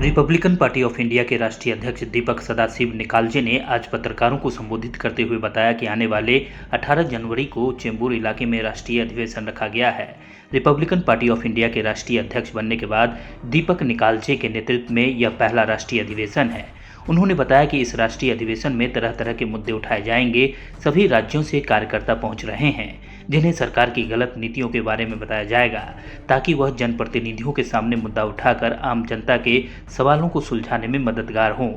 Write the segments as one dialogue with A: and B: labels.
A: Republican party of India के राष्ट्रीय अध्यक्ष दीपक सदाशिव निकालजे ने आज पत्रकारों को संबोधित करते हुए बताया कि आने वाले 18 जनवरी को चेंबूर इलाके में राष्ट्रीय अधिवेशन रखा गया है। रिपब्लिकन पार्टी ऑफ इंडिया के राष्ट्रीय अध्यक्ष बनने के बाद दीपक निकालजे के नेतृत्व में यह पहला राष्ट्रीय अधिवेशन है। उन्होंने बताया कि इस राष्ट्रीय अधिवेशन में तरह तरह के मुद्दे उठाए जाएंगे। सभी राज्यों से कार्यकर्ता पहुंच रहे हैं जिन्हें सरकार की गलत नीतियों के बारे में बताया जाएगा ताकि वह जनप्रतिनिधियों के सामने मुद्दा उठाकर आम जनता के सवालों को सुलझाने में मददगार हों।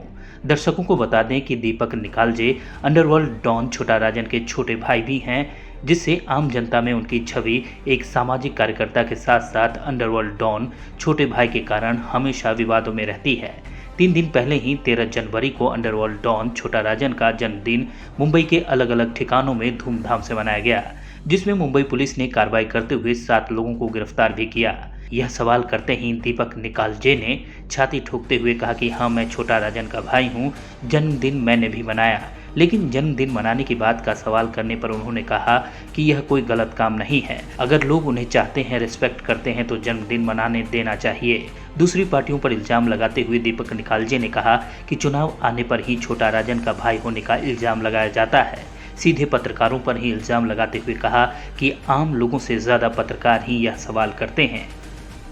A: दर्शकों को बता दें कि दीपक निकालजे अंडरवर्ल्ड डॉन छोटा राजन के छोटे भाई भी हैं, जिससे आम जनता में उनकी छवि एक सामाजिक कार्यकर्ता के साथ साथ अंडरवर्ल्ड डॉन छोटे भाई के कारण हमेशा विवादों में रहती है। 3 दिन पहले ही 13 जनवरी को अंडरवर्ल्ड डॉन छोटा राजन का जन्मदिन मुंबई के अलग अलग ठिकानों में धूमधाम से मनाया गया, जिसमें मुंबई पुलिस ने कार्रवाई करते हुए 7 लोगों को गिरफ्तार भी किया। यह सवाल करते ही दीपक निकालजे ने छाती ठोकते हुए कहा कि हाँ, मैं छोटा राजन का भाई हूँ, जन्मदिन मैंने भी मनाया। लेकिन जन्मदिन मनाने की बात का सवाल करने पर उन्होंने कहा कि यह कोई गलत काम नहीं है। अगर लोग उन्हें चाहते हैं, रिस्पेक्ट करते हैं तो जन्मदिन मनाने देना चाहिए। दूसरी पार्टियों पर इल्जाम लगाते हुए दीपक निकालजे ने कहा कि चुनाव आने पर ही छोटा राजन का भाई होने का इल्जाम लगाया जाता है। सीधे पत्रकारों पर ही इल्जाम लगाते हुए कहा कि आम लोगों से ज़्यादा पत्रकार ही यह सवाल करते हैं।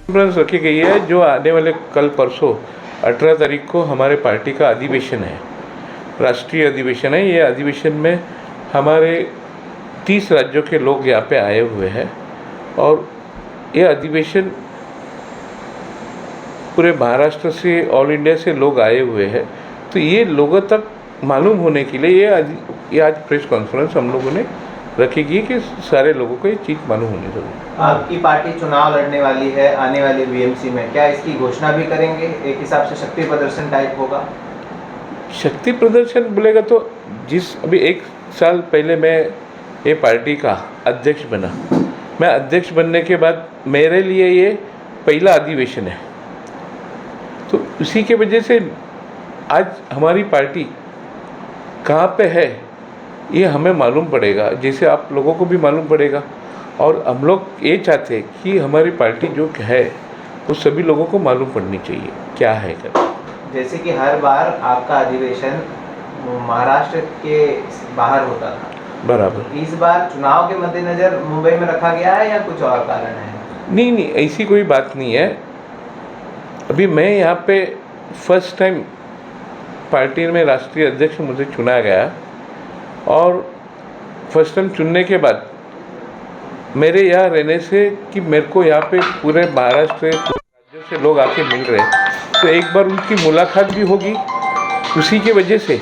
B: कॉन्फ्रेंस रखी गई है जो आने वाले कल परसों 18 तारीख को हमारे पार्टी का अधिवेशन है, राष्ट्रीय अधिवेशन है। ये अधिवेशन में हमारे 30 राज्यों के लोग यहाँ पे आए हुए हैं और ये अधिवेशन पूरे महाराष्ट्र से, ऑल इंडिया से लोग आए हुए हैं। तो ये लोगों तक मालूम होने के लिए ये आज प्रेस कॉन्फ्रेंस हम लोगों ने रखेगी कि सारे लोगों को ये चीज़ मालूम होनी चाहिए।
C: आपकी पार्टी चुनाव लड़ने वाली है आने वाली बीएमसी में, क्या इसकी घोषणा भी करेंगे? एक हिसाब से शक्ति प्रदर्शन टाइप होगा।
B: शक्ति प्रदर्शन बोलेगा तो अभी 1 साल पहले मैं ये पार्टी का अध्यक्ष बना। मैं अध्यक्ष बनने के बाद मेरे लिए ये पहला अधिवेशन है, तो उसी के वजह से आज हमारी पार्टी कहाँ पे है ये हमें मालूम पड़ेगा, जैसे आप लोगों को भी मालूम पड़ेगा। और हम लोग ये चाहते हैं कि हमारी पार्टी जो है वो सभी लोगों को मालूम पड़नी चाहिए क्या है कर।
C: जैसे कि हर बार आपका अधिवेशन महाराष्ट्र के बाहर होता था,
B: बराबर
C: इस बार चुनाव के मद्देनजर मुंबई में रखा गया है या कुछ और कारण है?
B: नहीं, ऐसी कोई बात नहीं है। अभी मैं यहाँ पे फर्स्ट टाइम पार्टी में राष्ट्रीय अध्यक्ष मुझे चुना गया और फर्स्ट टाइम चुनने के बाद मेरे यहाँ रहने से कि मेरे को यहाँ पे पूरे महाराष्ट्र राज्यों से लोग आके मिल रहे हैं, तो एक बार उनकी मुलाकात भी होगी। उसी की वजह से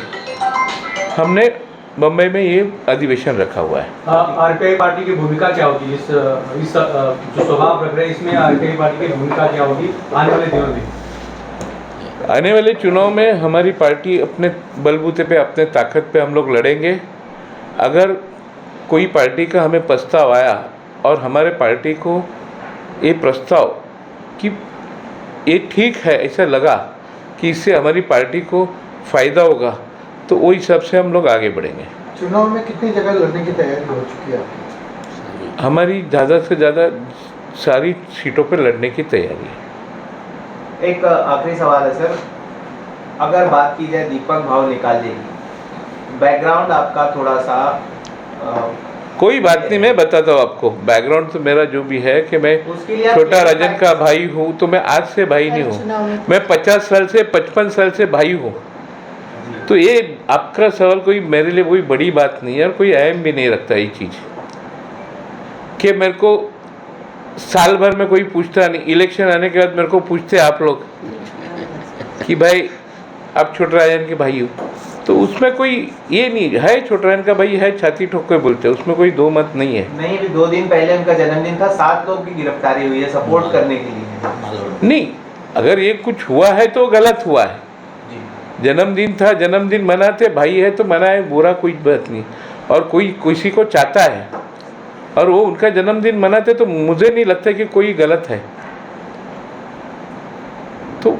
B: हमने मुंबई में ये अधिवेशन रखा हुआ है।
D: आरपीआई पार्टी की भूमिका क्या होगी इस जो स्वभाव रख रहे हैं इसमें? आरपीआई पार्टी की भूमिका क्या होगी आने वाले दिनों में?
B: आने वाले चुनाव में हमारी पार्टी अपने बलबूते पे, अपने ताकत पे हम लोग लड़ेंगे। अगर कोई पार्टी का हमें प्रस्ताव आया और हमारे पार्टी को ये प्रस्ताव कि ये ठीक है, ऐसा लगा कि इससे हमारी पार्टी को फ़ायदा होगा, तो वो हिसाब से हम लोग आगे बढ़ेंगे।
E: चुनाव में कितनी जगह लड़ने की तैयारी हो चुकी है आपकी?
B: हमारी ज़्यादा से ज़्यादा सारी सीटों पर लड़ने की तैयारी है।
C: एक आखिरी सवाल है सर, अगर बात की जाए दीपक भाव निकालजे की, बैकग्राउंड आपका थोड़ा सा
B: कोई बात नहीं, मैं बताता हूँ आपको। बैकग्राउंड तो मेरा जो भी है कि मैं छोटा राजन का भाई हूँ, तो मैं आज से भाई नहीं हूँ, मैं 50 साल से 55 साल से भाई हूँ। तो ये आपका सवाल कोई मेरे लिए कोई बड़ी बात नहीं है और कोई अहम भी नहीं रखता ये चीज़ कि मेरे को साल भर में कोई पूछता नहीं। इलेक्शन आने के बाद मेरे को पूछते आप लोग कि भाई आप छोटा राजन के भाई हो, तो उसमें कोई ये नहीं है, छोटा राजन का भाई है, छाती ठोक के बोलते हैं, उसमें कोई दो मत नहीं है।
C: नहीं, भी 2 दिन पहले उनका जन्मदिन था, 7 लोग की गिरफ्तारी हुई है सपोर्ट करने के लिए।
B: नहीं, अगर ये कुछ हुआ है तो गलत हुआ है। जन्मदिन था, जन्मदिन मनाते, भाई है तो मनाए, बुरा कोई बात नहीं। और कोई किसी को चाहता है और वो उनका जन्मदिन मनाते, तो मुझे नहीं लगता कि कोई गलत है। तो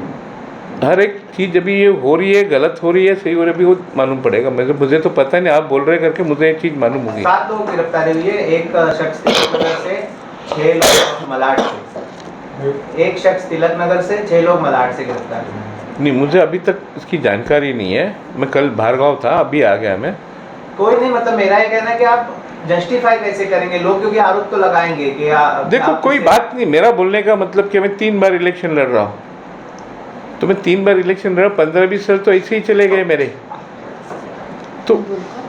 B: हर एक चीज़ अभी ये हो रही है, गलत हो रही है, सही हो रही है, अभी वो मालूम पड़ेगा। मुझे तो पता नहीं, आप बोल रहे करके मुझे ये चीज़ मालूम होगी।
C: 7 लोगों की गिरफ्तारी हुई है, एक शख्स की वजह से 6 लोग मलाड से। एक शख्स तिलक नगर से, 6 लोग मलाड से गिरफ्तार हुए।
B: नहीं, मुझे अभी तक इसकी जानकारी नहीं है। मैं कल भार्गव था, अभी आ गया मैं।
C: कोई नहीं, मतलब मेरा ये कहना है कि आप जस्टिफाई कैसे करेंगे लोग, क्योंकि आरोप तो लगाएंगे कि
B: देखो कोई बात नहीं, मेरा बोलने का मतलब कि मैं 3 बार इलेक्शन लड़ रहा हूँ, तो मैं 3 बार इलेक्शन लड़ रहा हूँ, 15-20 साल तो ऐसे ही चले गए मेरे। तो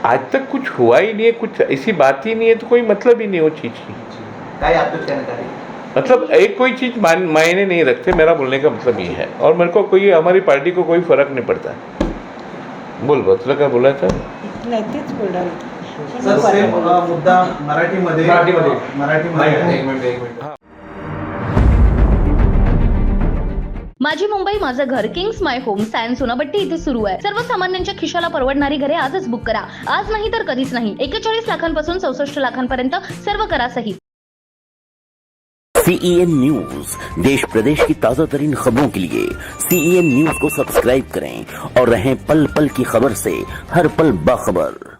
B: आज तक कुछ हुआ ही नहीं है, कुछ ऐसी बात ही नहीं है, तो कोई मतलब ही नहीं वो चीज़ की।
C: आप कुछ कहना चाह रहे हैं?
B: मतलब एक कोई चीज़ मायने नहीं रखते, मेरा बोलने का मतलब ये है। और मेरे को कोई, हमारी पार्टी को कोई फर्क नहीं पड़ता। बोल तुला काय बोलायचं?
F: नाही तेच बोलणार.
E: सर सेम मुद्दा मराठीमध्ये
C: एक मिनिट
G: माझी मुंबई माझं घर Kings my home science Sonapatti इथे सुरू आहे. सर्वसामान्यांच्या खिशाला परवडणारी घरे आजच बुक करा. आज नाही तर कधीच नाही. 41 लाखांपासून 64 लाखांपर्यंत सर्व करा सहित.
H: CEN न्यूज देश प्रदेश की ताजा तरीन खबरों के लिए CEN न्यूज को सब्सक्राइब करें और रहें पल पल की खबर से हर पल बाखबर।